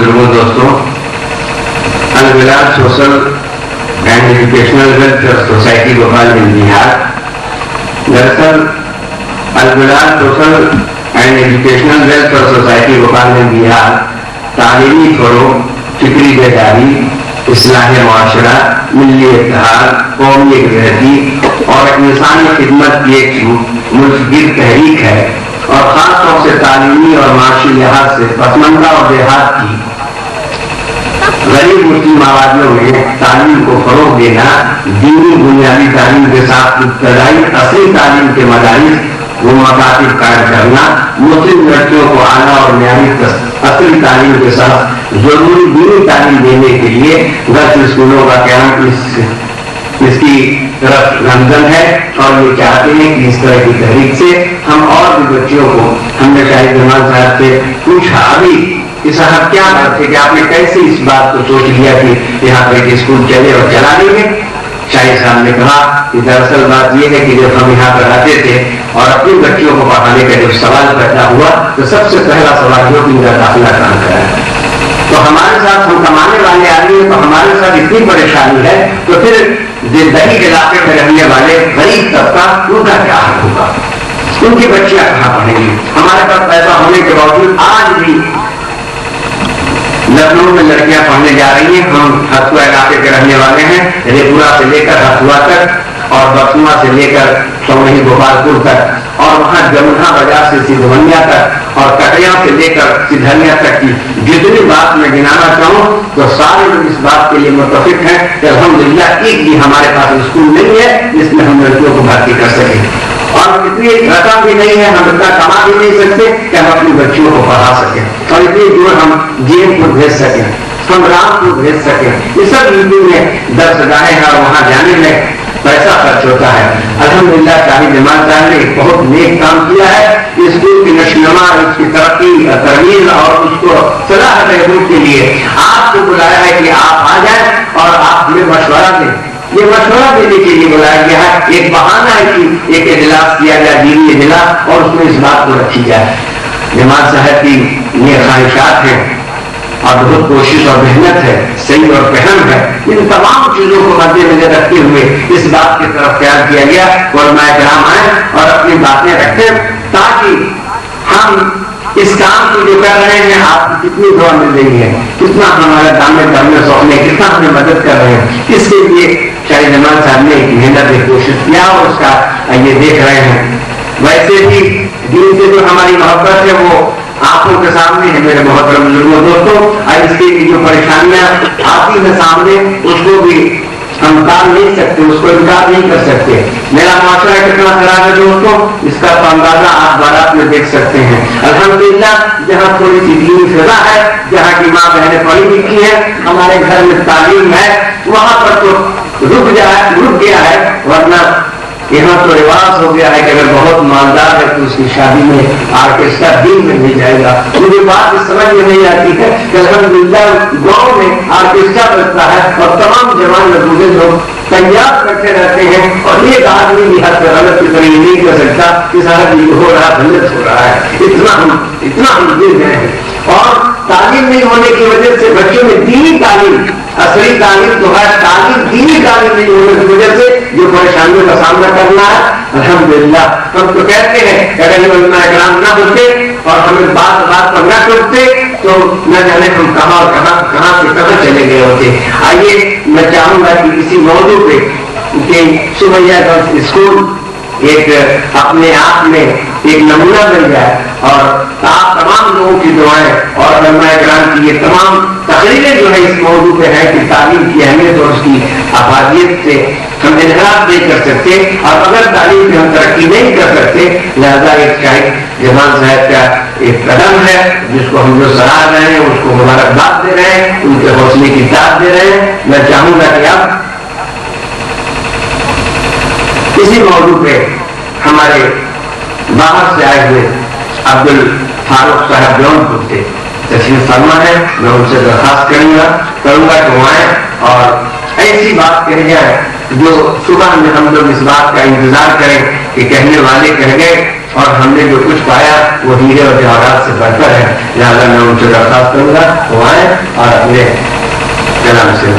بزرگوں دوستوں، Albilad social and educational welfare society Bhopal Hind Bihar, دراصل Albilad social and educational welfare society Bhopal Hind Bihar تعلیمی فروغ، فکری بیداری، اصلاح معاشرہ، ملی اتحاد، قومی یکجہتی اور انسانی خدمت کی ایک ملک گیر تحریک ہے، اور خاص طور سے تعلیمی اور معاشی لحاظ سے پسماندہ اور دیہات کی غریب مسلم آبادیوں میں تعلیم کو فروغ دینا، دینی بنیادی تعلیم کے ساتھ ابتدائی اصلی تعلیم کے مدارس و مکاتب قائم کرنا، مسلم لڑکیوں کو اعلیٰ اور معیاری اصلی تعلیم کے ساتھ ضروری دینی تعلیم دینے کے لیے گرلز اسکولوں کا قیام اس کی طرف رمضان ہے، اور یہ چاہتے ہیں کہ اس طرح کی تحریک سے ہم اور بھی بچیوں کو، ہم نے شاہد جمال صاحب سے پوچھا ابھی کہ صاحب کیا بات ہے کہ آپ نے کیسے اس بات کو سوچ لیا کہ یہاں پہ ایک اسکول چلے اور چلا دیں گے؟ شاہد صاحب نے کہا کہ دراصل بات یہ ہے کہ جب ہم یہاں پر آتے تھے اور اپنی بچیوں کو پڑھانے کا جب سوال پیدا ہوا تو سب سے پہلا سوال جو کہ میرا داخلہ کہاں کرا، تو ہمارے ساتھ ہم کمانے والے آدمی ہیں، تو ہمارے ساتھ اتنی پریشانی ہے، تو پھر دیہی علاقے میں رہنے والے غریب طبقہ ان کا کیا حال ہوگا؟ ان کی بچیاں کہاں پڑھیں گی؟ ہمارے پاس پیسہ ہونے کے باوجود آج بھی لکھنؤ میں لڑکیاں پڑھنے جا رہی ہیں۔ ہم ہتھوا علاقے کے رہنے والے ہیں، ریپورا سے لے کر ہتھوا تک اور بسوا سے لے کر سونہی گوپال پور تک، اور وہاں جمنا بازار سے سدھونیا تک اور کٹیا سے لے کر سدھنیا تک کی جتنی بات میں گنانا چاہوں تو سارے لوگ اس بات کے لیے متفق ہیں کہ الحمدللہ ایک بھی ہمارے پاس اسکول نہیں ہے جس میں ہم لڑکیوں کو بھرتی کر سکیں، اور اتنی رقم بھی نہیں ہے، ہم اتنا کما بھی نہیں سکتے کہ ہم اپنی بچیوں کو پڑھا سکیں، اور اتنی دور ہم جیم کو بھیج سکیں، ہم رام کو بھیج سکیں۔ یہ سب یوپی میں درس گاہیں ہیں اور وہاں جانے میں پیسہ خرچ ہوتا ہے۔ الحمدللہ شاہد جمال صاحب نے بہت نیک کام کیا ہے، اسکول کی نشوونما، اس کی ترقی ترمیم اور اس کو صلاح بہبود کے لیے آپ کو بلایا ہے کہ آپ آ جائیں اور آپ ہمیں مشورہ دیں۔ یہ مشورہ دینے کے لیے بلایا گیا ہے، ایک بہانہ ہے کہ ایک اجلاس کیا جائے، دینی اجلاس، اور اس میں اس بات کو رکھی جائے۔ جمال صاحب کی یہ خواہشات ہیں اور بہت کوشش اور محنت ہے، صحیح اور فہم ہے، ان تمام چیزوں کو مد نظر رکھتے ہوئے اس بات کی طرف خیال کیا گیا علماء کرام آئیں اور اپنی باتیں رکھیں تاکہ ہم اس کام کو جو کر رہے ہیں آپ کی کتنی دعا مل رہی ہے، کتنا ہمارے دامے دامے سوکھنے، کتنا ہمیں مدد کر رہے ہیں، اس کے لیے شاہد جمال صاحب نے ایک محنت ایک کوشش کیا اور اس کا یہ دیکھ رہے ہیں۔ ویسے بھی دین سے جو ہماری محبت ہے وہ آنکھوں کے سامنے ہے میرے محترم بزرگوں دوستوں، اور اس کی جو پریشانیاں آتی ہیں سامنے اس کو بھی ہم ٹال نہیں سکتے، اس کو انکار نہیں کر سکتے۔ میرا معاشرہ کتنا خراب ہے دوستوں، اس کا تو اندازہ آپ بارات میں دیکھ سکتے ہیں۔ الحمدللہ جہاں تھوڑی سی دینی فضا ہے، جہاں کی ماں بہنیں پڑھی لکھی ہیں، ہمارے گھر میں تعلیم ہے، وہاں پر تو رک گیا ہے، ورنہ یہاں تو رواج ہو گیا ہے کہ اگر بہت مالدار ہے تو اس کی شادی میں آرکیسٹرا دین میں نہیں جائے گا۔ مجھے بات اس سمجھ میں نہیں آتی ہے کہ الحمدللہ گاؤں میں آرکیسٹرا بجتا ہے اور تمام جوان لڑکے لوگ تیار کرتے رہتے ہیں، اور ایک آدمی بھی حد سے غلط کی طرح نہیں کر سکتا کہ صاحب یہ ہو رہا غلط ہو رہا ہے، اتنا ہم گر گئے ہیں۔ اور تعلیم نہیں ہونے کی وجہ سے بچوں میں دینی تعلیم، اصلی تعلیم تو ہے، تعلیم دینی تعلیم نہیں ہونے کی وجہ سے جو پریشانیوں کا سامنا کرنا ہے۔ الحمدللہ ہم تو کہتے ہیں کہ اگر علماء کرام نہ ہوتے اور ہمیں بات پر نہ ٹوکتے تو نہ جانے ہم کہاں سے کہاں چلے گئے ہوتے۔ آئیے میں چاہوں گا کہ اسی موضوع پہ کہ سمیہ گرلز اسکول ایک اپنے آپ میں ایک نمونہ بن جائے، اور آپ تمام لوگوں کی دعائیں اور علماء کرام کی یہ تمام تقریریں جو ہے اس موضوع پہ ہے کہ تعلیم کی اہمیت اور اس کی افادیت سے ہم انحراف نہیں کر سکتے، اور اگر تعلیم میں ہم ترقی نہیں کر سکتے، لہذا ایک شاہد جمال صاحب کا ایک قدم ہے جس کو ہم جو سراہ رہے ہیں، اس کو مبارکباد دے رہے ہیں، ان کے حوصلے کی داد دے رہے ہیں۔ میں چاہوں گا کہ آپ اسی موضوع پہ ہمارے باہر سے آئے ہوئے عبد الفاروق صاحب جونپور سے تشریف فرما ہے، میں ان سے درخواست کروں گا کہ وہ آئیں اور ایسی بات کہہ جائے جو صبح میں ہم لوگ اس بات کا انتظار کریں کہ کہنے والے کہہ گئے اور ہم نے جو کچھ پایا وہ ہیرے اور جواہرات سے بہتر ہے، لہٰذا میں ان سے درخواست کروں گا وہ آئیں اور اپنے کلام سے